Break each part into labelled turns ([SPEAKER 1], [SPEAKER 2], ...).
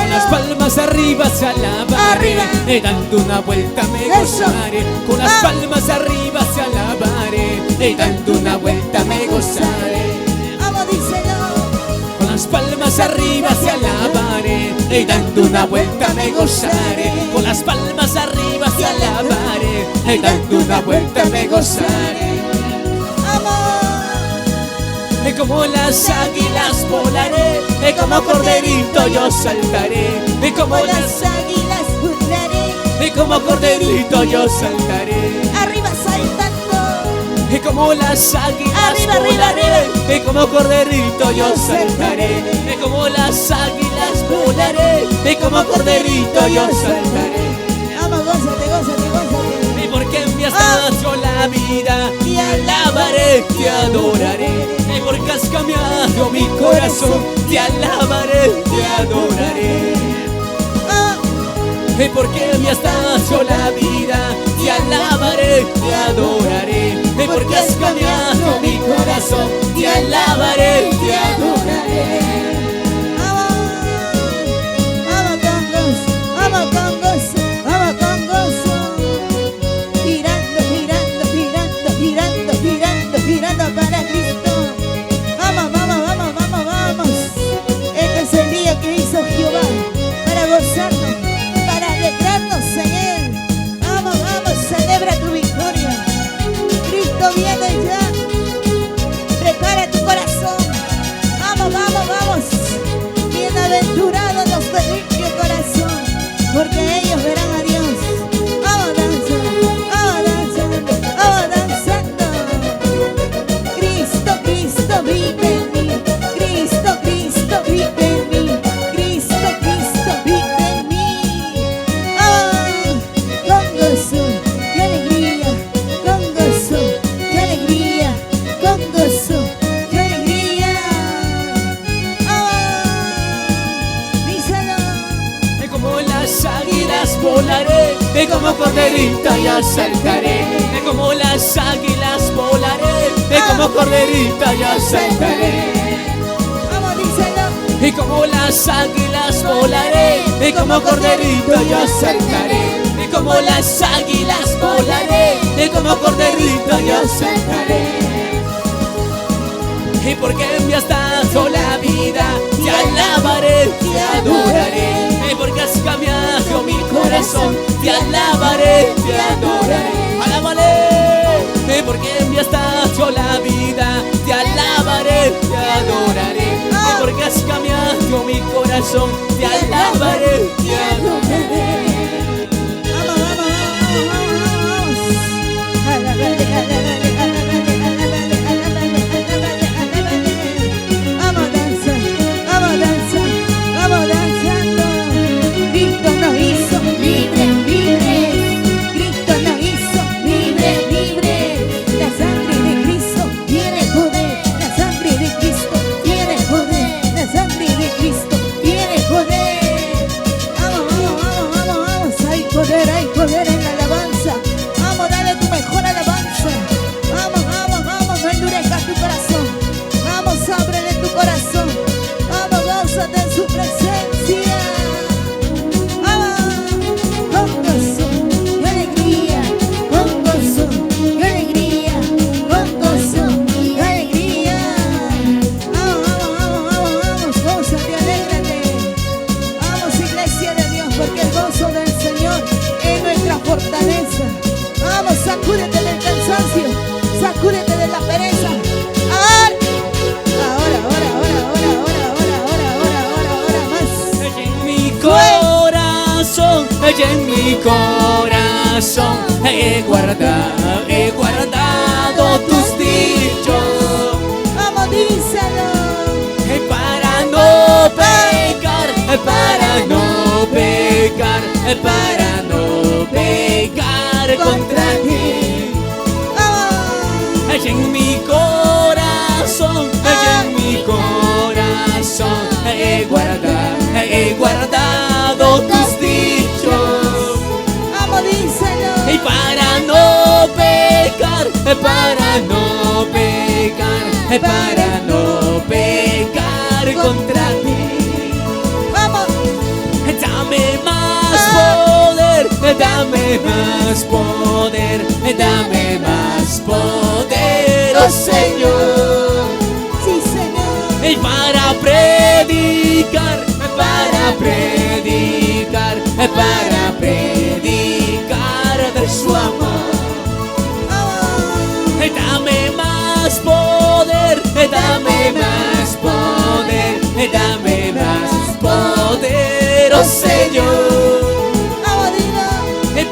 [SPEAKER 1] Con las palmas arriba se alabaré, dando una vuelta me gozaré. Con las palmas arriba se alabaré, dando una vuelta me gozaré.
[SPEAKER 2] Vamos, díselo.
[SPEAKER 1] Con las palmas arriba se alabaré, dando una vuelta me gozaré. Con las palmas arriba se alabaré, dando una vuelta me gozaré. Como las águilas volaré, como corderito yo saltaré. Como las águilas volaré, como corderito yo saltaré.
[SPEAKER 2] Arriba saltando,
[SPEAKER 1] como las águilas
[SPEAKER 2] arriba,
[SPEAKER 1] volaré,
[SPEAKER 2] arriba, arriba.
[SPEAKER 1] como corderito yo saltaré. Como las águilas volaré, como corderito yo saltaré.
[SPEAKER 2] Vamos, gózate, gózate, gózate.
[SPEAKER 1] Y porque me has dado la vida, te alabaré, te adoraré. Y porque has cambiado mi corazón, te alabaré, te adoraré. Y porque me has dado la vida, te alabaré, te adoraré. Y porque has cambiado mi corazón, te alabaré, te adoraré.
[SPEAKER 2] Vamos con gozo, vamos con gozo, vamos con gozo. Girando, girando, girando, girando, girando, girando para Cristo. Vamos, vamos, vamos, vamos, vamos. Este es el día que hizo Jehová para gozarnos, para alegrarnos en Él. Vamos, vamos, celebra tu victoria. Cristo viene ya. Prepara tu corazón. Vamos, vamos, vamos. Bienaventurados los de limpio corazón, porque ellos verán a Dios. Vamos danzando, vamos danzando, vamos danzando. Cristo, Cristo vive en mí. Cristo, Cristo vive en mí. Cristo, Cristo vive en mí. Vamos, con gozo y alegría, con gozo y alegría, con gozo y alegría.
[SPEAKER 1] Como las águilas volaré, como corderito yo saltaré. Como las águilas volaré, como corderito yo saltaré.
[SPEAKER 2] Vamos, díselo.
[SPEAKER 1] Y como las águilas volaré, como corderito yo saltaré. Y como las águilas volaré, como corderito yo saltaré. Y porque me has dado la vida, te alabaré, te adoraré. Y porque has cambiado mi corazón, te alabaré, te adoraré. Alábale. Y porque me has dado la vida, te alabaré, te adoraré. Y porque has cambiado mi corazón, te alabaré, te adoraré.
[SPEAKER 2] Vamos, vamos, vamos, vamos, vamos. Alábale, alábale, alábale, alábale, alábale, alábale, alábale. Vamos danzando, vamos danzando, vamos danzando. Cristo nos hizo libres, libres. Cristo nos hizo libres, libres. La sangre de Cristo tiene poder. La sangre de Cristo tiene poder. La sangre de Cristo tiene poder. Vamos, vamos, vamos, vamos, vamos. Hay poder en la alabanza. Vamos, dale tu mejor alabanza. Vamos, vamos, vamos, no endurezcas tu corazón. Vamos, ábrele tu corazón. Vamos, gózate en su presencia. Vamos, con gozo y alegría, con gozo y alegría, con gozo y alegría. Vamos, vamos, vamos, vamos, vamos, gózate, alégrate. Vamos, iglesia de Dios, porque el gozo del Señor es nuestra fortaleza. Vamos, sacúdete del cansancio, sacúdete de la pereza. Ahora más.
[SPEAKER 1] En mi corazón, en mi corazón, he guardado tus dichos.
[SPEAKER 2] Vamos, díselo.
[SPEAKER 1] Para no pecar, para no pecar, para no pecar contra ti.
[SPEAKER 2] Vamos.
[SPEAKER 1] En mi corazón, en mi corazón, he guardado tus dichos.
[SPEAKER 2] Vamos, díselo.
[SPEAKER 1] Y para no pecar, para no pecar, para no pecar contra ti.
[SPEAKER 2] Vamos.
[SPEAKER 1] dame más poder, dame más poder, oh Señor.
[SPEAKER 2] Sí, Señor.
[SPEAKER 1] Y para predicar, para predicar, para predicar de su amor. Dame más poder, dame más poder, dame más poder, oh Señor.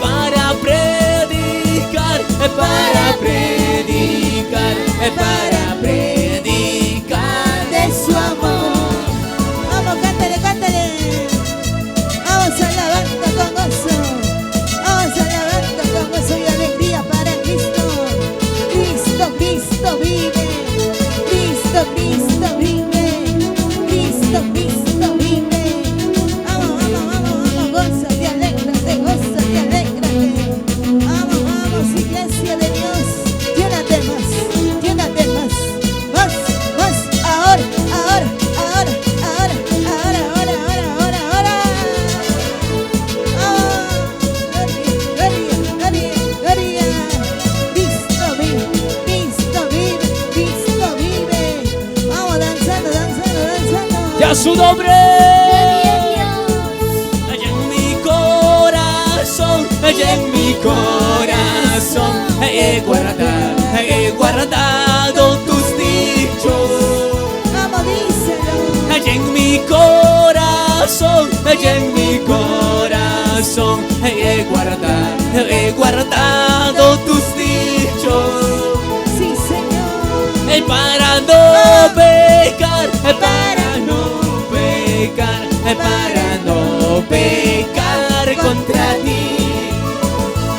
[SPEAKER 1] Para predicar, para predicar, para predicar de su amor.
[SPEAKER 2] Vamos, cántale, cántale. Vamos alabando con gozo. Vamos alabando con gozo y alegría para Cristo. Cristo, Cristo vive. Cristo, Cristo vive. Cristo, Cristo vive. Vamos, vamos, vamos, vamos. Gózate, alégrate, gózate, alégrate. Vamos, vamos, iglesia de Dios. Llénate más, llénate más. Más, más. Ahora, ahora, ahora, ahora, ahora, ahora, ahora, ahora, ahora. Gloria, gloria, gloria. Cristo vive, Cristo vive, Cristo vive. Vamos danzando, danzando, danzando.
[SPEAKER 1] Ya su nombre. Allá en mi corazón, allá en mi corazón, he guardado tus dichos.
[SPEAKER 2] Vamos, díselo.
[SPEAKER 1] Allá en mi corazón, allá en mi corazón, he guardado tus dichos.
[SPEAKER 2] Sí, Señor.
[SPEAKER 1] Para no pecar, para no pecar, para no pecar contra ti.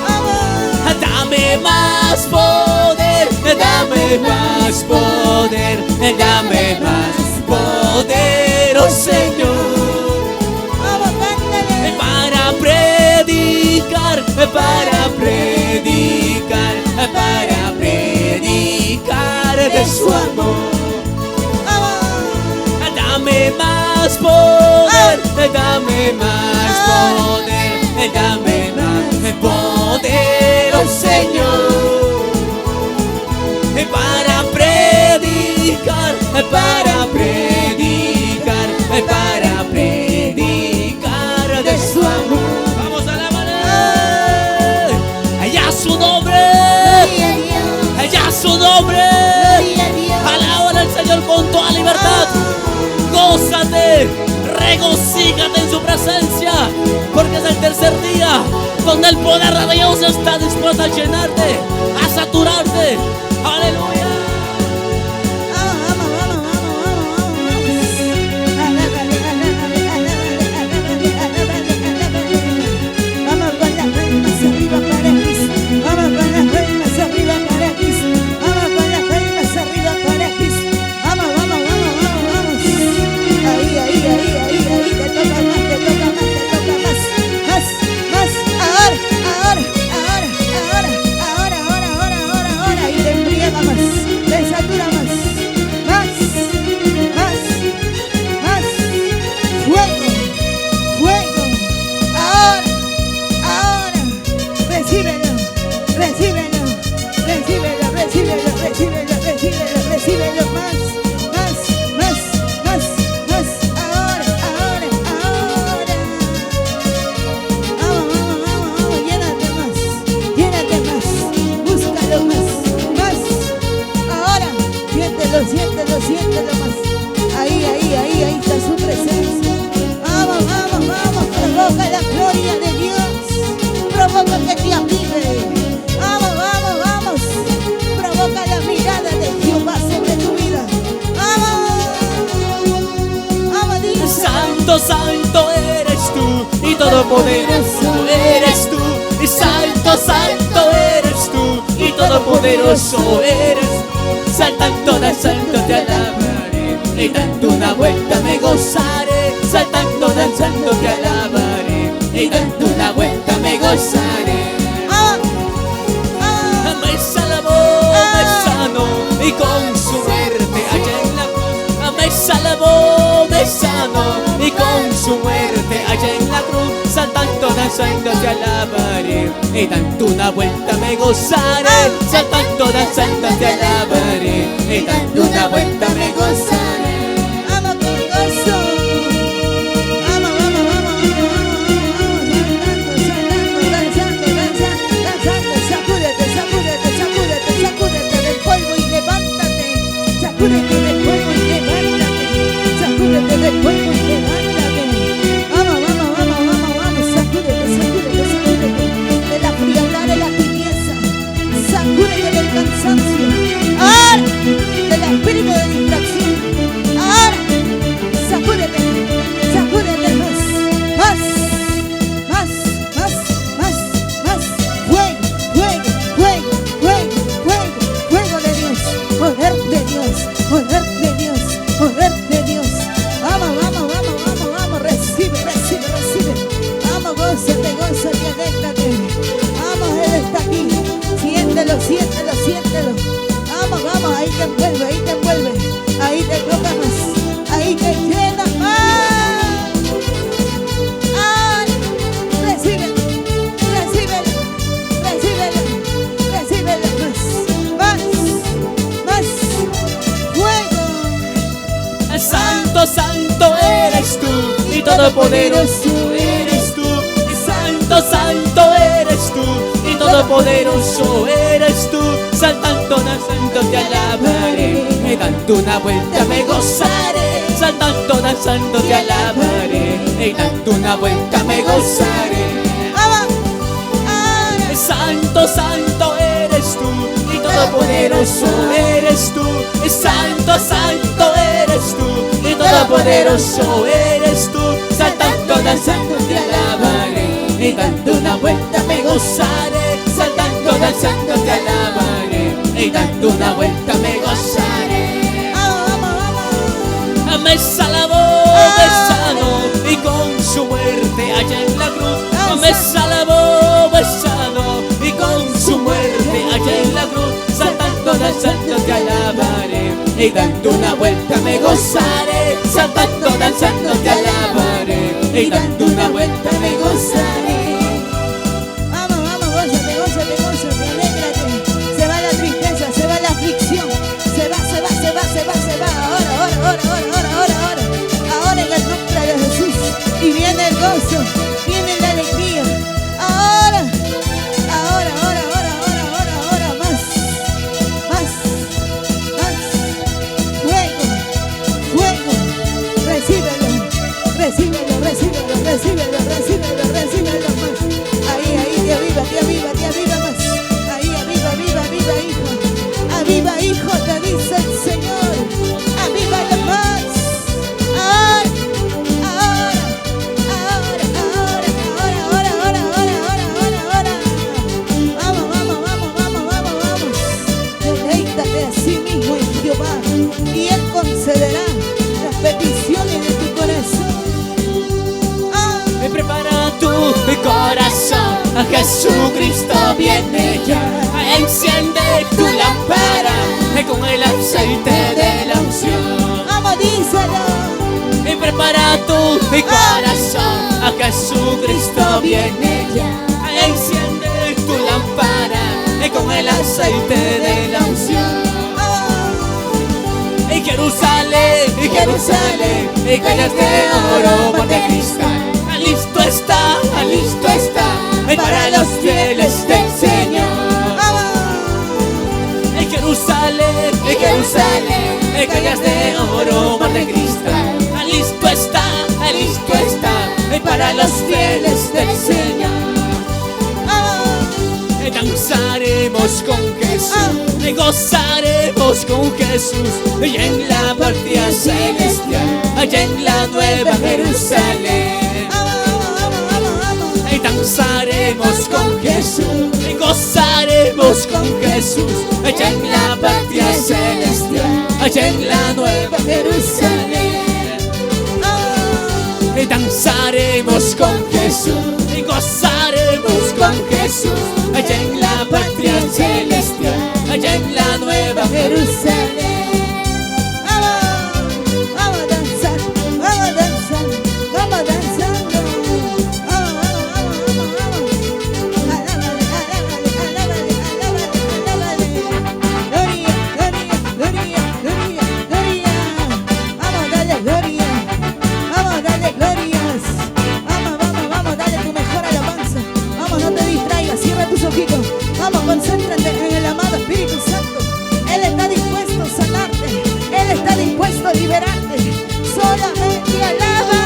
[SPEAKER 2] Vamos.
[SPEAKER 1] Dame más poder, dame más poder, dame más poder, oh Señor.
[SPEAKER 2] Vamos, cántale.
[SPEAKER 1] Para predicar, para predicar, para predicar de su amor.
[SPEAKER 2] Vamos.
[SPEAKER 1] Dame más poder, dame más poder, dame más poder, oh Señor. Para predicar, para predicar, para predicar de su amor. Vamos a la manera. Allá su nombre,
[SPEAKER 2] Gloria a Dios.
[SPEAKER 1] allá su nombre.
[SPEAKER 2] Gloria a Dios.
[SPEAKER 1] Alaba al Señor con toda libertad. Gózate, regocíjate en su presencia, porque es el tercer día donde el poder de Dios está dispuesto a llenarte, a saturarte. Aleluya.
[SPEAKER 2] Vamos, vamos, vamos, vamos, vamos, vamos. Alábale, alábale, alábale, alábale, alábale. Vamos con las palmas arriba para Cristo. Vamos con las palmas arriba para Cristo. Vamos con las palmas arriba para Cristo. Vamos, vamos, vamos, vamos, vamos. Ahí, ahí, ahí, ahí, ahí. Te toca más, te toca más, te toca más. Más, más. Ahora, ahora, ahora, ahora, ahora, ahora, ahora, ahora, ahora. Y te embriaga más, te satura más. Más, más, más. Fuego, fuego. Ahora, ahora. Recíbelo, recíbelo, recíbelo, recíbelo, recíbelo, recíbelo, recíbelo. Más, más, más, más, más. Ahora, ahora, ahora. Vamos, vamos, vamos, vamos. Llénate más, llénate más. Búscalo más, más. Ahora, siéntelo, siéntelo, siéntelo más. Ahí, ahí, ahí, ahí está su presencia. Vamos, vamos, vamos. Provoca la gloria de Dios. Provoca que te avive. Vamos, vamos, vamos. Provoca la mirada de Jehová sobre tu vida. Vamos. Vamos, dice.
[SPEAKER 1] Santo, santo eres tú, y todopoderoso eres tú. Y santo, santo eres tú, y todopoderoso eres tú. Saltando de santo te alabaré, y dando una vuelta me gozaré. Saltando, danzando te alabaré, y dando una vuelta me gozaré. Me salvó, me sanó, y con su muerte allá en la cruz. Me salvó, me sanó, y con su muerte allá en la cruz. saltando, danzando te alabaré, y dando una vuelta me gozaré, saltando, danzando te alabaré, y dando una vuelta me gozaré.
[SPEAKER 2] Vamos con gozo. Vamos, vamos, vamos, danzando, sacúdete, sacúdete, sacúdete, sacúdete del polvo y levántate, sacúdete del polvo y levántate, sacúdete del polvo y levántate. Vamos, vamos, vamos, vamos, vamos, sacúdete, sacúdete, sacúdete de la frialdad de la tibieza, sacúdete del cansancio, ahora, del espíritu de distracción, ahora, sacúdete, sacúdete más, más, más, más, más, más, fuego, fuego, fuego, fuego, fuego, fuego de Dios, poder de Dios, poder de Dios, poder de Dios. Vamos, vamos, vamos, vamos, vamos, recibe, recibe, recibe. Vamos, gózate, gózate, alégrate. Vamos, Él está aquí. Siéntelo, siéntelo, siéntelo. Vamos, vamos, ahí te envuelve, ahí te envuelve. Ahí te toca más, ahí te llena más. Ay, recibe, recibe, recibe, recibe más, más, más, fuego.
[SPEAKER 1] Santo, santo eres tú, y todopoderoso eres tú. Santo, santo eres tú, y todopoderoso eres tú. Saltando, danzando te alabaré, y dando una vuelta me gozaré. Saltando, danzando te alabaré, y dando una vuelta me gozaré.
[SPEAKER 2] Vamos, ahora.
[SPEAKER 1] Santo, santo eres tú, y todopoderoso eres tú. Santo, santo eres tú, y todopoderoso eres tú. Saltando, danzando te alabaré, y dando una vuelta me gozaré. Saltando, danzando te alabaré, y dando una vuelta me gozaré.
[SPEAKER 2] Vamos, vamos, vamos.
[SPEAKER 1] Mesa lavó, besado, y con su muerte allá en la cruz. Mesa lavó, besado, y con su muerte allá en la cruz. Saltando, danzando te alabaré, y dando una vuelta me gozaré. Saltando, danzando te alabaré, y dando una vuelta me gozaré.
[SPEAKER 2] Vamos, vamos, gózate, gózate, gózate, alégrate. Se va la tristeza, se va la aflicción. Se va, se va, se va, se va, se va. Ahora, ahora, ahora, ahora, ahora, ahora, ahora. Ahora en el nombre de Jesús. Y viene el gozo, viene la alegría. Ahora, ahora, ahora, ahora, ahora, ahora, ahora, más, más, más. Fuego, fuego. Recíbelo, recíbelo, recíbelo, recíbelo, recíbelo, recíbelo más. Ahí, ahí, te aviva más. Ahí, aviva, aviva, aviva, hijo. Aviva, hijo, te dice el Señor. Avívalo más. Ahora, ahora, ahora, ahora, ahora, ahora, ahora, ahora, ahora, ahora. Vamos, vamos, vamos, vamos, vamos, vamos. Deleítate a sí mismo en Jehová, y Él concederá las peticiones de tu corazón.
[SPEAKER 1] Prepara tu corazón, a Jesucristo viene ya. Enciende tu lámpara con el aceite de la unción.
[SPEAKER 2] Vamos, díselo.
[SPEAKER 1] Prepara tu corazón, a Jesucristo viene ya. Enciende tu lámpara con el aceite de la unción. Jerusalén, Jerusalén, calles de oro, mar de cristal. Listo está para los fieles del Señor. Jerusalén, Jerusalén, calles de oro, mar de cristal. Listo está para los fieles del Señor. Danzaremos con Jesús, gozaremos con Jesús, y en la patria celestial, allá en la nueva Jerusalén. Danzaremos con Jesús, gozaremos con Jesús, allá en la patria celestial, allá en la nueva Jerusalén. Danzaremos con Jesús, gozaremos con Jesús, allá en la patria celestial, allá en la nueva Jerusalén.
[SPEAKER 2] Vamos a danzar, vamos a danzar, vamos danzando. Vamos, vamos, Vamos, concéntrate en el amado Espíritu Santo. Él está dispuesto a sanarte. Él está dispuesto a liberarte. Solamente alaba.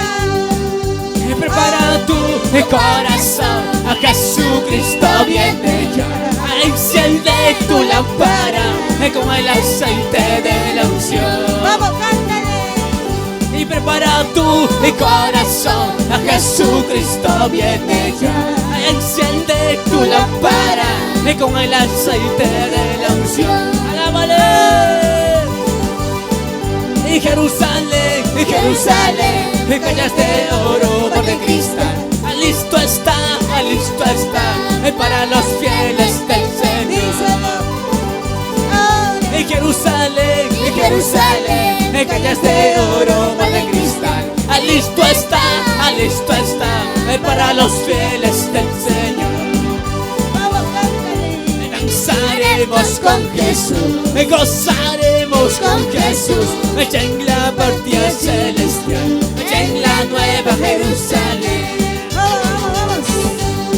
[SPEAKER 1] Prepara tu corazón, a Jesucristo viene ya. Enciende tu lámpara con el aceite de la unción.
[SPEAKER 2] Vamos, cántale.
[SPEAKER 1] Y prepara tu corazón, a Jesucristo viene ya. Enciende tu lámpara con el aceite de la unción. ¡Alábale! Y Jerusalén, calles de oro, de cristal. Listo está para los fieles del Señor. Y Jerusalén, calles de oro, de cristal. Listo está para los fieles del Señor.
[SPEAKER 2] Vamos, cántale.
[SPEAKER 1] Danzaremos con Jesús, gozaremos con Jesús, en la partida celestial, en la nueva Jerusalén.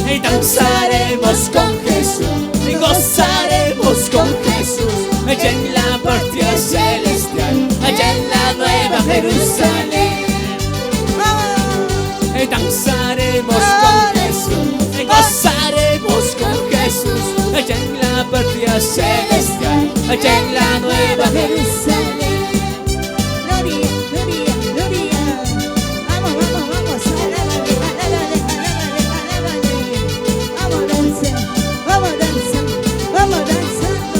[SPEAKER 1] Y danzaremos con Jesús, gozaremos con Jesús, en la partida celestial, en la nueva Jerusalén. Y danzaremos con Jesús, gozaremos con Jesús, en la partida celestial, en la nueva Jerusalén.
[SPEAKER 2] Gloria, gloria, gloria. Vamos, vamos, vamos. Alábale, alábale, alábale, alábale. Vamos, danza, vamos, danza, vamos danzando.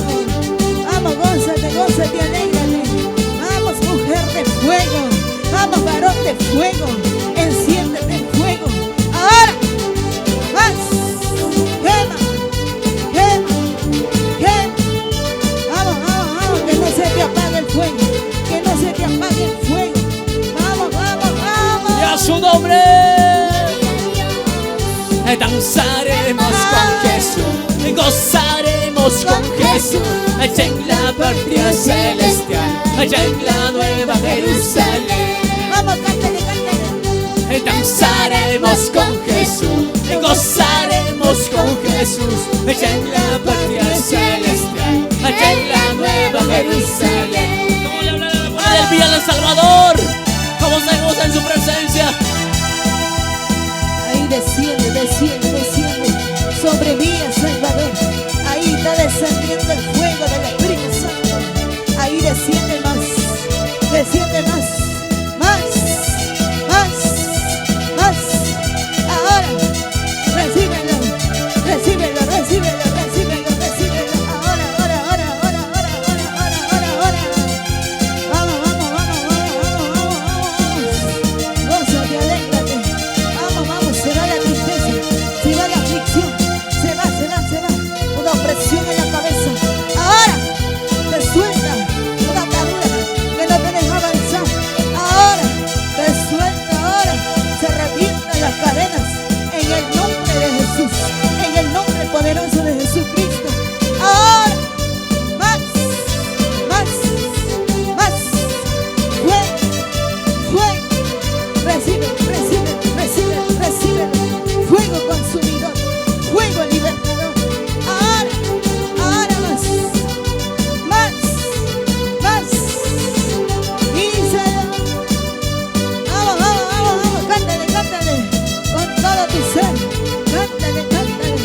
[SPEAKER 2] Vamos, gózate, gózate, alégrate. Vamos, mujer de fuego. Vamos, varón de fuego. Enciéndete en fuego. Ahora, más. Quema, quema, quema. Vamos, vamos, vamos. Que no se te apague el fuego. Que no se te apague el fuego. Vamos, vamos, vamos.
[SPEAKER 1] Y a su nombre danzaremos con Jesús, gozaremos con Jesús, en la partida celestial, en la nueva Jerusalén.
[SPEAKER 2] Vamos, cántale, cántale.
[SPEAKER 1] Danzaremos con Jesús, gozaremos con Jesús, en la partida celestial, en la nueva Jerusalén. ¿Cómo le habla la palabra del día del Salvador? ¿Cómo se goza en su presencia?
[SPEAKER 2] Ahí desciende, desciende, desciende sobre mí, el Salvador. Ahí está descendiendo el fuego del Espíritu Santo. Ahí desciende más, desciende más, más, más, más. Ahora, recíbelo, recíbelo, recíbelo, recíbelo, recíbelo. Ahora, ahora, ahora, ahora, ahora, ahora, ahora, ahora. Vamos, vamos, vamos, vamos, vamos, vamos, vamos. Gózate, alégrate. Vamos, vamos, se va la tristeza, se va la aflicción, se va, se va, se va. Una opresión en la cabeza. Ahora, te suelta una atadura que no te deja avanzar. Ahora, te suelta, ahora, se revientan las cadenas en el nombre de Jesús, en el nombre poderoso de Jesucristo. Ahora, más, más, más, fuego, fuego. Recibe, recibe, recibe, recibe. Fuego consumidor, fuego libertador. Ahora, ahora más, más, más. Díselo. Vamos, vamos, vamos, vamos. Cántale, cántale. Con todo tu ser. Cántale, cántale.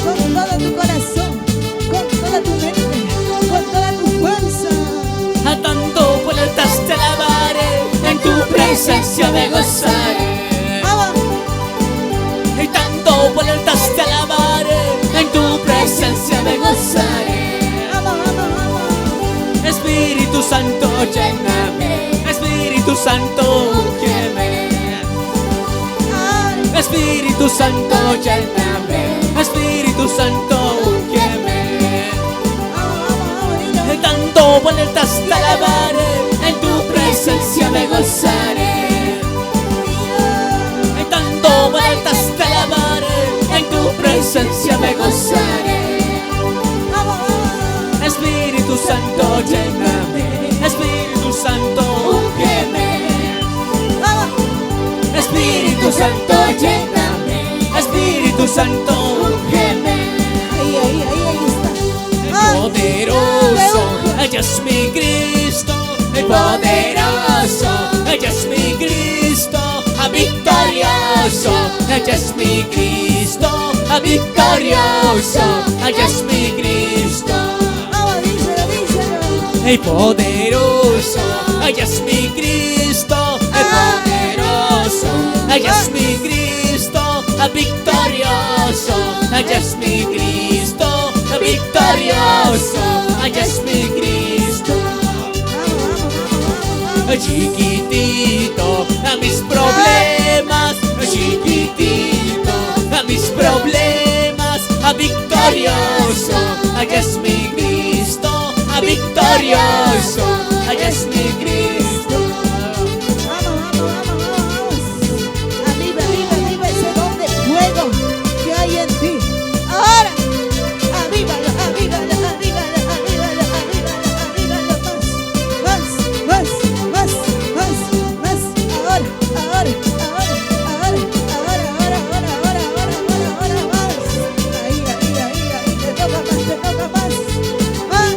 [SPEAKER 2] Con todo tu corazón. Con toda tu mente. Con toda tu fuerza.
[SPEAKER 1] A tanto vueltas te alabaré, en tu presencia me gozaré.
[SPEAKER 2] Vamos.
[SPEAKER 1] Y tanto vueltas te alabaré, en tu presencia me gozaré.
[SPEAKER 2] Vamos, vamos, vamos.
[SPEAKER 1] Espíritu Santo, lléname. Espíritu Santo, úngeme.
[SPEAKER 2] Ahora.
[SPEAKER 1] Espíritu Santo, lléname. Espíritu Santo, úngeme.
[SPEAKER 2] Vamos, vamos, vamos. Dilo.
[SPEAKER 1] En tanto vueltas te alabaré, en tu presencia me gozaré. En tanto vueltas te alabaré, en tu presencia me gozaré.
[SPEAKER 2] Vamos, vamos.
[SPEAKER 1] Espíritu Santo, lléname. Espíritu Santo, úngeme.
[SPEAKER 2] Vamos.
[SPEAKER 1] Espíritu Santo, lléname. Espíritu Santo, úngeme.
[SPEAKER 2] Ay, ay, ay, ay,
[SPEAKER 1] Ella es mi Cristo, el poderoso. Ella es mi Cristo, victorioso. Ella es mi Cristo, victorioso. Ella es mi Cristo.
[SPEAKER 2] Vamos, díselo, díselo.
[SPEAKER 1] El poderoso. Ella es mi Cristo, el poderoso. Ella es mi Cristo, victorioso. Ella es mi Cristo, victorioso. Ella es mi Cristo. Chiquitito a mis problemas, chiquitito a mis problemas, victorioso. Ella es mi Cristo, victorioso. Ella es mi Cristo.
[SPEAKER 2] Vamos. Arriba, arriba, arriba ese don de fuego que hay en ti. Ahora, avívalo, avívalo, avívalo, avívalo, avívalo, avívalo más. Ahora, más. Ahí, te toca más. Más,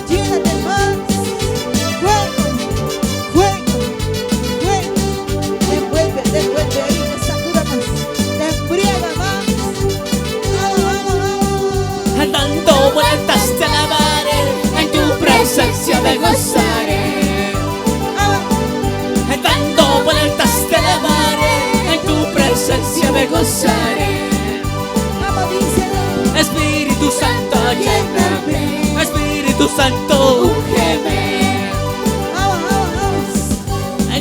[SPEAKER 2] llénate más. Fuego. Te envuelve ahí, te satura más. Te embriaga más. Vamos.
[SPEAKER 1] Dando vueltas te alabaré, en tu presencia me gozaré. Dando vueltas te alabaré, en tu presencia me gozaré.
[SPEAKER 2] Vamos, díselo.
[SPEAKER 1] Espíritu Santo, lléname. Espíritu Santo, úngeme.
[SPEAKER 2] Vamos.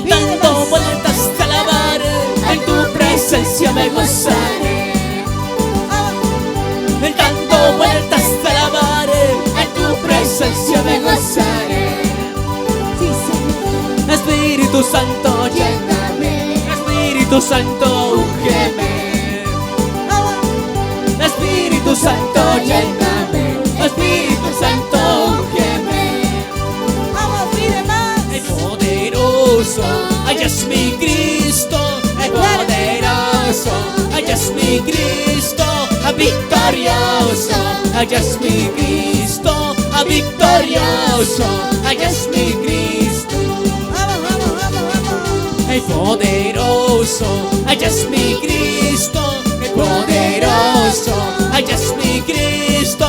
[SPEAKER 1] Dando vueltas te alabaré, en tu presencia me gozaré. Dando vueltas te alabaré, en tu presencia me gozaré.
[SPEAKER 2] Sí, Señor.
[SPEAKER 1] Espíritu Santo, lléname. Espíritu Santo, úngeme. Espíritu Santo, lléname. Espíritu Santo, úngeme.
[SPEAKER 2] Vamos, pide más.
[SPEAKER 1] El poderoso, allá es mi Cristo. El poderoso, allá es mi Cristo. Victorioso, allá es mi Cristo. Victorioso, allá es mi Cristo.
[SPEAKER 2] Vamos.
[SPEAKER 1] El poderoso, allá es mi Cristo. El poderoso, allá es mi Cristo.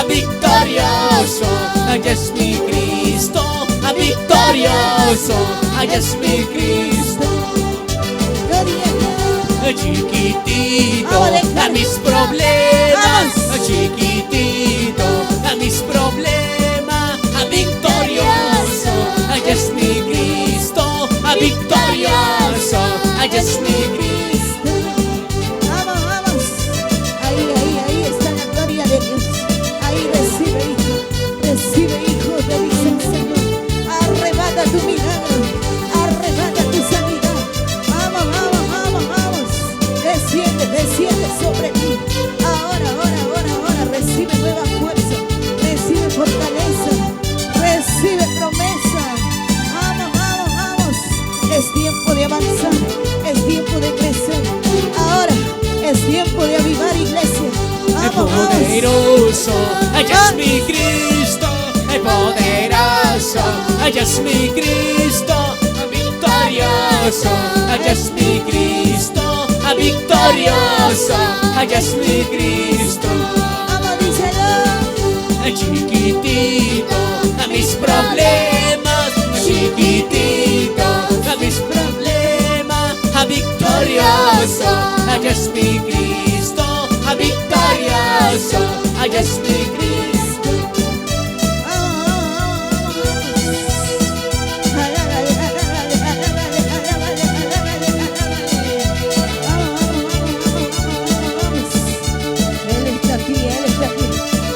[SPEAKER 1] Victorioso, allá es mi Cristo. Victorioso, allá es mi Cristo.
[SPEAKER 2] Gloria a Dios.
[SPEAKER 1] Chiquitito a mis problemas, chiquitito a mis problemas, victorioso, allá es mi Cristo, victorioso, allá es mi Cristo.
[SPEAKER 2] Vamos. Ahí está la gloria de Dios. Ahí recibe hijo, te dice el Señor. Arrebata tu milagro, arrebata tu sanidad. Vamos. Desciende sobre ti. Ahora, recibe nueva fuerza, recibe fortaleza, recibe promesa. Vamos. Es tiempo de avanzar, es tiempo de crecer. Ahora es tiempo de avivar iglesia.
[SPEAKER 1] El poderoso, allá es mi Cristo. El poderoso, allá es mi Cristo. Victorioso, allá es mi Cristo. Victorioso, allá es mi Cristo.
[SPEAKER 2] Vamos, díselo.
[SPEAKER 1] Chiquitito a mis problemas, chiquitito a mis problemas, victorioso, allá es mi Cristo. Victorioso, allá es mi Cristo.
[SPEAKER 2] Él está aquí.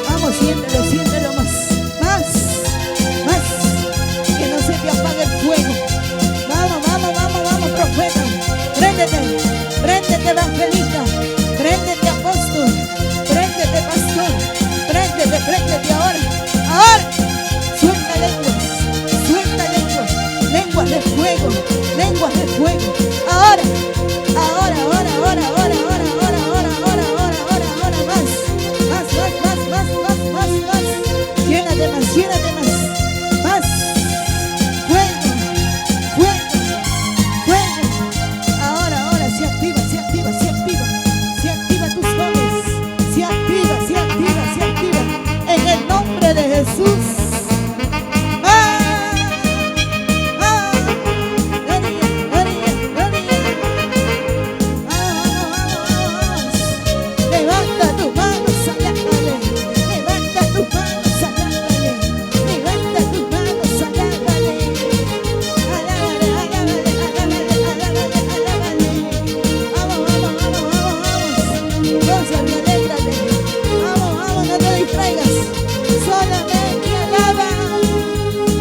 [SPEAKER 2] Vamos, siéntelo más. Que no se te apague el fuego. Vamos, profeta. Préndete, evangelista. Préndete, apóstol. Préndete, pastor. Préndete ahora. Suelta lenguas de fuego. Ahora. Más. Llénate más.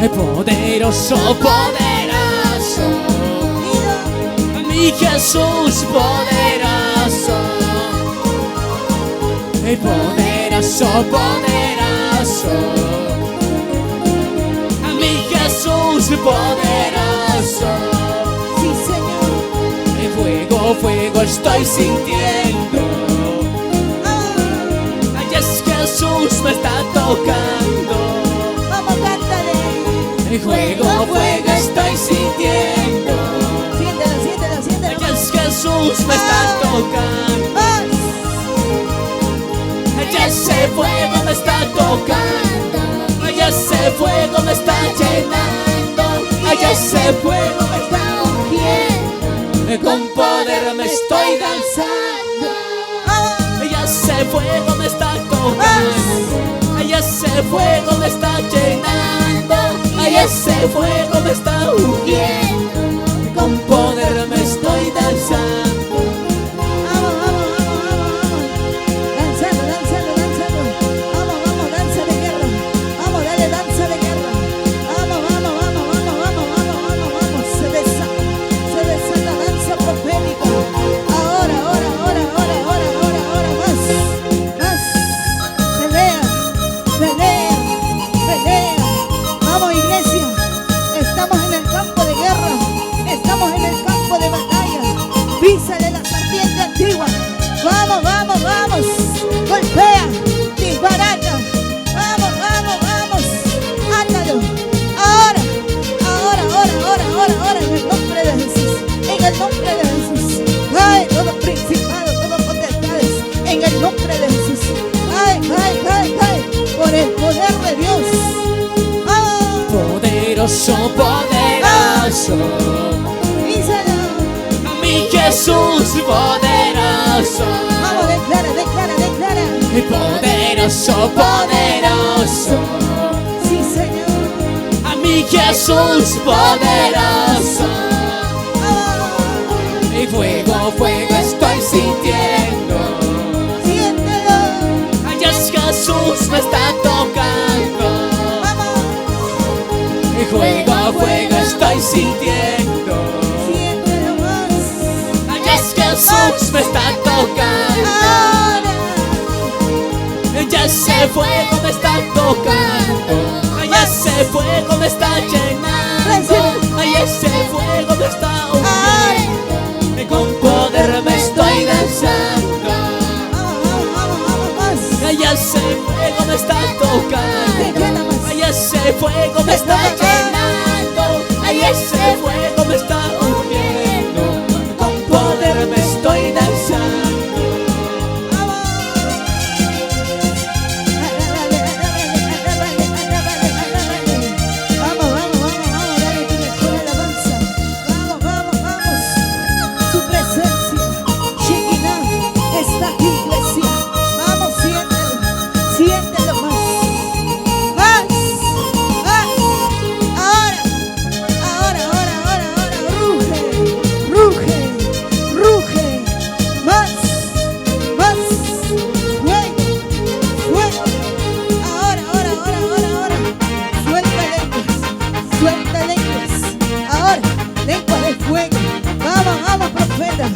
[SPEAKER 1] poderoso, poderoso, mi Jesús poderoso, poderoso, poderoso, mi Jesús poderoso.
[SPEAKER 2] Sí, Señor.
[SPEAKER 1] Fuego, fuego estoy sintiendo. Ay, es Jesús me está tocando.
[SPEAKER 2] Vamos, cántale.
[SPEAKER 1] Fuego, fuego estoy sintiendo.
[SPEAKER 2] Siéntelo, siéntelo, siéntelo.
[SPEAKER 1] Ay, es Jesús me está tocando.
[SPEAKER 2] Más.
[SPEAKER 1] Ay, ese fuego me está tocando. Ay, ese fuego me está llenando. Ay, ese fuego me está ungiendo. Con poder me estoy danzando. Ay, ese fuego me está tocando. Ay, ese fuego me está llenando. Ay, ese fuego me está ungiendo. Con poder me estoy danzando.
[SPEAKER 2] Vamos, vamos, vamos, vamos, vamos. Danzando, danzando, danzando. Vamos, vamos, danza de guerra. Vamos, dale danza de guerra. Vamos, vamos, vamos, vamos, vamos, vamos, vamos, vamos. Se desata danza profética. Ahora, ahora, ahora, ahora, ahora, ahora, ahora, más. Más. Pelea, pelea, pelea. Vamos, iglesia. Estamos en el campo de guerra. Estamos en el campo de batalla. Písale la serpiente antigua. Vamos, vamos, vamos. Golpea, disbarata. Vamos, vamos, vamos. Átalo. Ahora, ahora, ahora, ahora, ahora, ahora. En el nombre de Jesús. En el nombre de Jesús. Cae todo principado, todo potestades. En el nombre de Jesús. Cae, cae, cae, cae. Por el poder de Dios. ¡Ah!
[SPEAKER 1] Poderoso, poderoso,
[SPEAKER 2] Díselo.
[SPEAKER 1] mi Jesús poderoso.
[SPEAKER 2] Vamos, declara, declara, declara.
[SPEAKER 1] Poderoso, poderoso,
[SPEAKER 2] Sí, Señor.
[SPEAKER 1] a mi Jesús poderoso.
[SPEAKER 2] Ah,
[SPEAKER 1] Y fuego, fuego estoy sintiendo.
[SPEAKER 2] siéntelo.
[SPEAKER 1] Ay, es Jesús me está tocando.
[SPEAKER 2] Vamos,
[SPEAKER 1] Y fuego, fuego estoy sintiendo.
[SPEAKER 2] siéntelo más.
[SPEAKER 1] Ay, es Jesús me está tocando.
[SPEAKER 2] Ahora.
[SPEAKER 1] Ay, ese fuego me está tocando. Ay, ese fuego me está llenando. Ay, ese fuego me está ungiendo. Con poder me estoy danzando.
[SPEAKER 2] Vamos, vamos, vamos, vamos más.
[SPEAKER 1] Ay, ese fuego me está tocando. Ay, ese fuego me está llenando. Ay, ese fuego me está ungiendo. Con poder me estoy danzando.
[SPEAKER 2] Vamos. Alábale, alábale, alábale, alábale, alábale. Vamos, vamos, vamos, vamos. Dale tu mejor alabanza. Vamos, vamos, vamos. Su presencia, Shekinah, está aquí, iglesia. Vamos, siéntelo, siéntelo más. Más, más. Ahora, ahora, ahora, ahora, ahora. Ruge, ruge, ruge. Más, más. Fuego, fuego. Ahora, ahora, ahora, ahora, ahora. Suelta lenguas, suelta lenguas. Ahora, lengua de fuego. Vamos, vamos, profeta.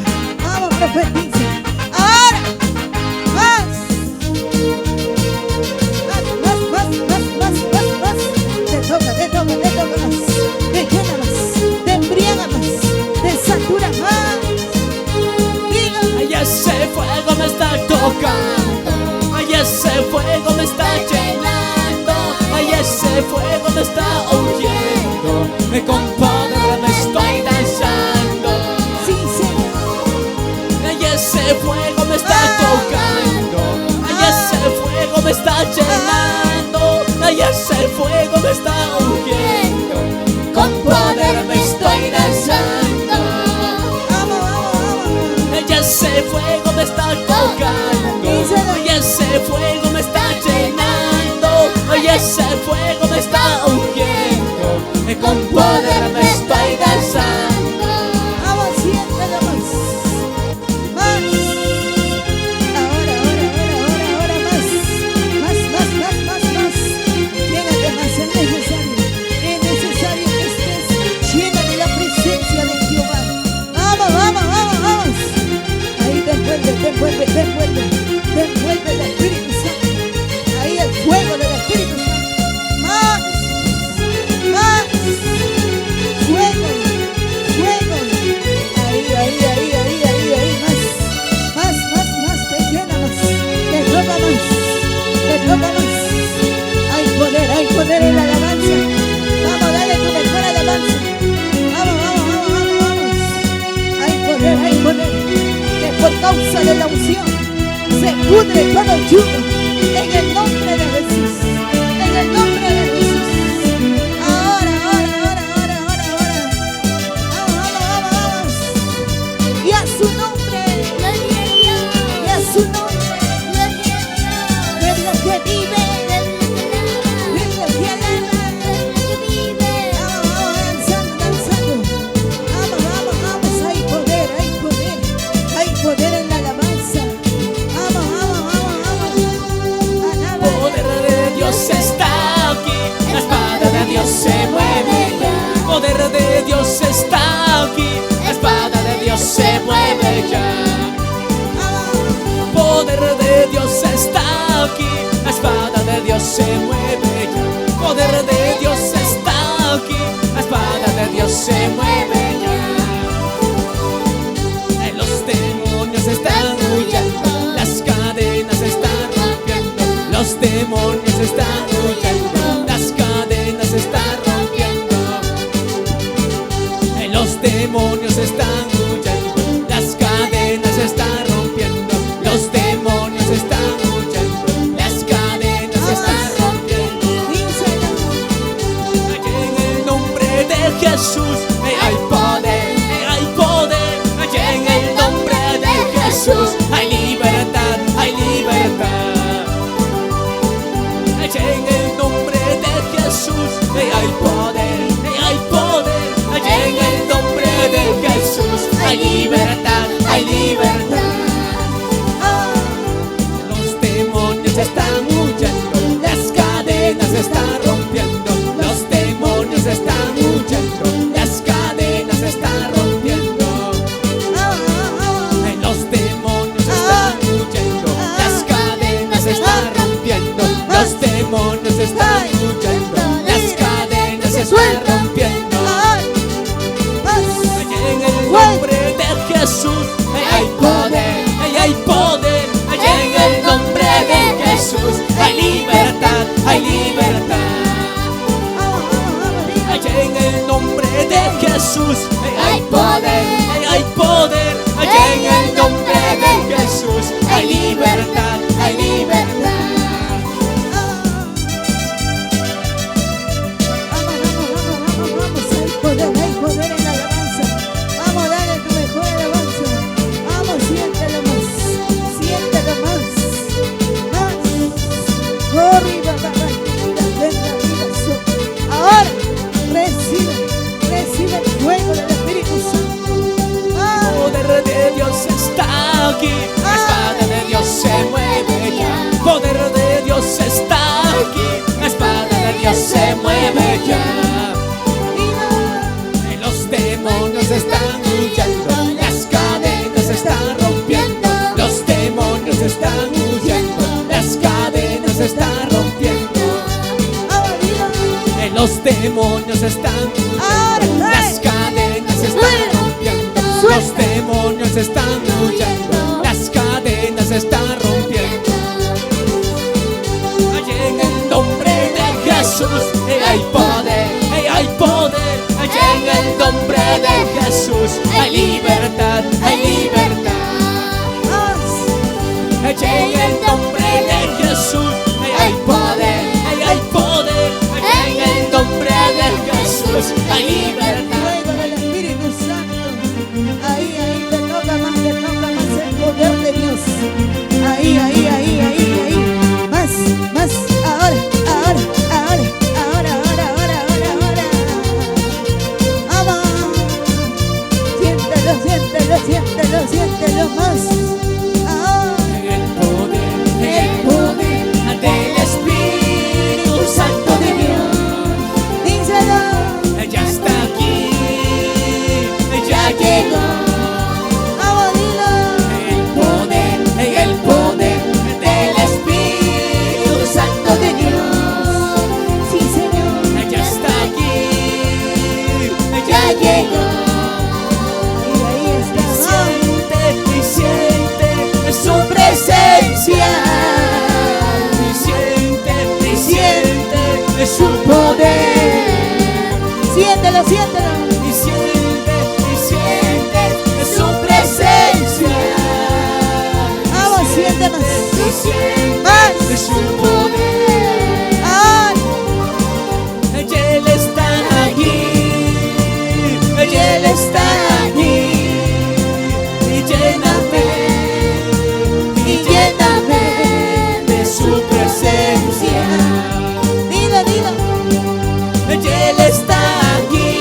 [SPEAKER 2] Vamos, profetiza. Ahora, más. Más, más, más, más, más, más. Te toca, te toca, te toca más. Te llena más, te embriaga más, te satura más. Diga,
[SPEAKER 1] Ay, ese fuego me está tocando. Ay, ese fuego me está llenando. Ay, ese fuego me está ungiendo. Con poder me estoy danzando.
[SPEAKER 2] sí, Señor.
[SPEAKER 1] Ay, ese fuego me está tocando. Ay, ese fuego me está llenando. Ay, ese fuego me está ungiendo. Con poder me estoy danzando.
[SPEAKER 2] Vamos, vamos, vamos.
[SPEAKER 1] Ay, ese fuego me está tocando. Ay, ese fuego me está llenando. Ay, ese fuego me está ungiendo. Con poder me estoy danzando.
[SPEAKER 2] Vamos, siéntelo más. Más. Ahora, ahora, ahora, ahora, ahora más. Más, más, más, más, más. Llénate más, es necesario. unción se pudre todo yugo en el nombre de Jesús. En el nombre de Jesús. Ahora. Vamos. Y a su nombre. Y a su nombre. Pueblo que vive. Pueblo que alaba. Vamos, danzando. Vamos. Hay poder en la alabanza. Vamos. Alaba.
[SPEAKER 1] Poder de Dios está aquí, la espada de Dios se mueve ya. Poder de Dios está aquí, la espada de Dios se mueve ya. Poder de Dios está aquí, la espada de Dios se mueve ya. Poder de Dios está aquí, la espada de Dios se mueve ya. Los demonios están huyendo, las cadenas están rompiendo. Los demonios están huyendo, las cadenas están rompiendo. Los demonios están huyendo, las cadenas están rompiendo. Los demonios están huyendo, las cadenas están rompiendo. Allí en el nombre de Jesús hay poder, hay poder. Allí en el nombre de Jesús hay libertad, hay libertad. Allí en el nombre de Jesús hay poder, hay poder. Allí en el nombre de Jesús hay libertad, hay libertad. Los demonios están huyendo, las cadenas están rompiendo. Los demonios están huyendo, las cadenas están rompiendo. Los demonios están huyendo, las cadenas están rompiendo. Los demonios están huyendo, las cadenas están rompiendo. Allí en el nombre de Jesús hay poder, hay poder. Allí en el nombre de Jesús hay libertad, hay libertad. Allí en el nombre de Jesús hay poder, hay poder. Allí en el nombre de Jesús hay libertad, hay libertad.
[SPEAKER 2] Hay poder en la alabanza. Vamos, dale tu mejor alabanza. Vamos, siéntelo más. Ahora recibe el fuego del Espíritu Santo.
[SPEAKER 1] Poder de Dios está aquí, la espada de Dios se mueve ya. Poder de Dios está aquí, la espada de Dios se mueve ya. Los demonios están huyendo, las cadenas están rompiendo. Los demonios están huyendo, las cadenas están rompiendo. Los demonios están huyendo, las cadenas están rompiendo. Los demonios están huyendo, las cadenas están rompiendo. Allí en el nombre de Jesús hay poder, hay poder. Allí en el nombre de Jesús hay libertad, hay libertad. Allí en el nombre de Jesús hay poder, hay poder. Allí en el nombre de Jesús hay libertad.
[SPEAKER 2] Fuego del Espíritu Santo. Ahí, te toca más el poder de Dios. Ahí. Más. Ahora. Vamos. Siéntelo más.
[SPEAKER 1] El poder del Espíritu Santo de Dios
[SPEAKER 2] Díselo.
[SPEAKER 1] ya está aquí
[SPEAKER 2] Más.
[SPEAKER 1] de su poder.
[SPEAKER 2] Ay,
[SPEAKER 1] Él está aquí, Él está aquí. Y lléname de su presencia.
[SPEAKER 2] dilo, dilo.
[SPEAKER 1] Él está aquí,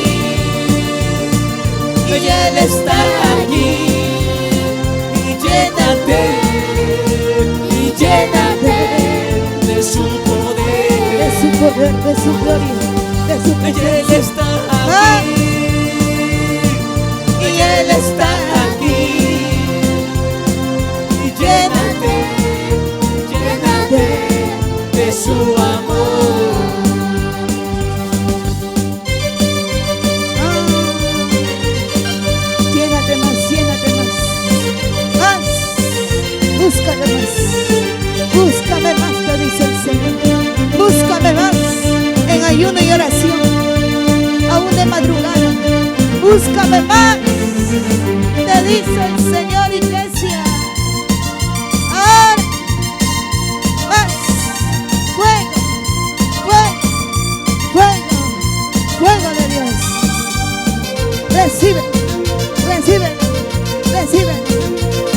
[SPEAKER 1] Él está aquí. Y llénate de su poder.
[SPEAKER 2] De su poder, de su gloria, de su
[SPEAKER 1] Él
[SPEAKER 2] presencia.
[SPEAKER 1] está
[SPEAKER 2] Ah.
[SPEAKER 1] aquí, y Él está aquí. Y llénate de su amor.
[SPEAKER 2] Llénate más, llénate más. Más. Búscame más. Búscame más, te dice el Señor. Búscame más en ayuno y oración. Aún de madrugada. Búscame más. Te dice el Señor, iglesia. Ahora. Más. Fuego. Fuego. Fuego. Fuego de Dios. Recibe. Recibe, recibe,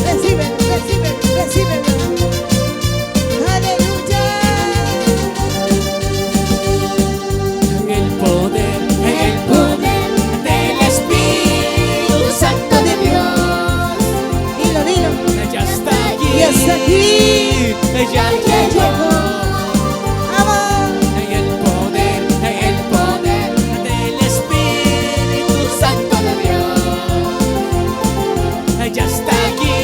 [SPEAKER 2] recibe, recibe, recibe. Aleluya.
[SPEAKER 1] El poder del Espíritu Santo de Dios.
[SPEAKER 2] Dilo, dilo.
[SPEAKER 1] Ya está aquí,
[SPEAKER 2] Y hasta aquí.
[SPEAKER 1] ya llegó.
[SPEAKER 2] Vamos.
[SPEAKER 1] El poder del Espíritu Santo de Dios. Ya está aquí,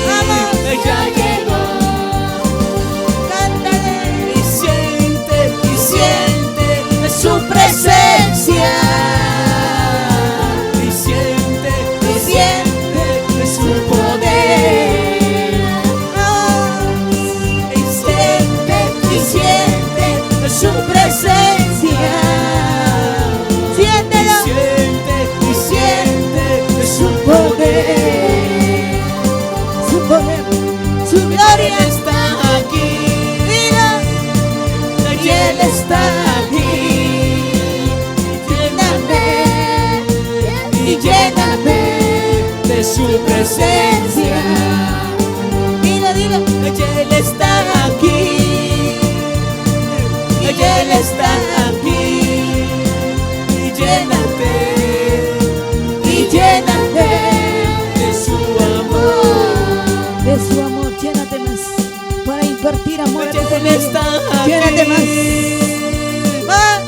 [SPEAKER 2] Vamos.
[SPEAKER 1] ya llegó.
[SPEAKER 2] Cántale.
[SPEAKER 1] Y siente su presencia. Y siente su poder.
[SPEAKER 2] Vamos.
[SPEAKER 1] Y siente su presencia.
[SPEAKER 2] Siéntelo.
[SPEAKER 1] Y siente su poder.
[SPEAKER 2] Su poder, su
[SPEAKER 1] Él
[SPEAKER 2] gloria.
[SPEAKER 1] está aquí,
[SPEAKER 2] Dilo.
[SPEAKER 1] y Él está aquí. Lléname de su presencia.
[SPEAKER 2] Dilo, dilo.
[SPEAKER 1] Él está aquí, Él está aquí. Y llénate de su amor.
[SPEAKER 2] De su amor, llénate más para impartir amor a tu
[SPEAKER 1] Él
[SPEAKER 2] familia.
[SPEAKER 1] está aquí,
[SPEAKER 2] Llénate más. Más.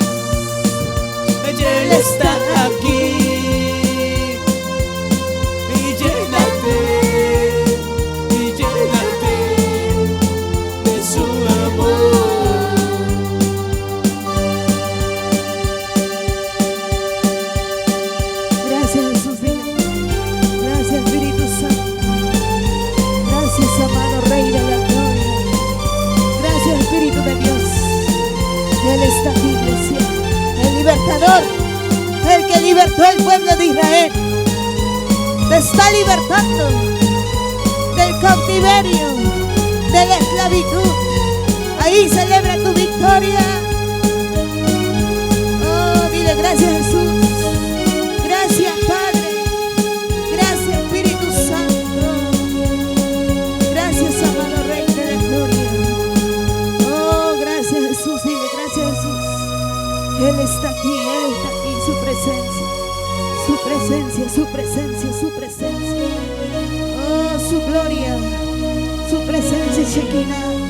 [SPEAKER 1] Él está aquí. Y llénate de su amor.
[SPEAKER 2] Gracias, Jesús. Gracias, Espíritu Santo. Gracias, amado Rey de la Gloria. Gracias, Espíritu de Dios. Él está aquí, iglesia. El libertador. El que libertó al pueblo de Israel. Te está libertando del cautiverio, de la esclavitud. Ahí celebra tu victoria. Oh, dile gracias, Jesús. Gracias, Padre. Gracias, Espíritu Santo. Gracias, amado Rey de la Gloria. Oh, gracias, Jesús. Dile gracias, Jesús. Él está aquí, su presencia. Su presencia, su presencia, su presencia. Oh, su gloria, su presencia, Shekinah.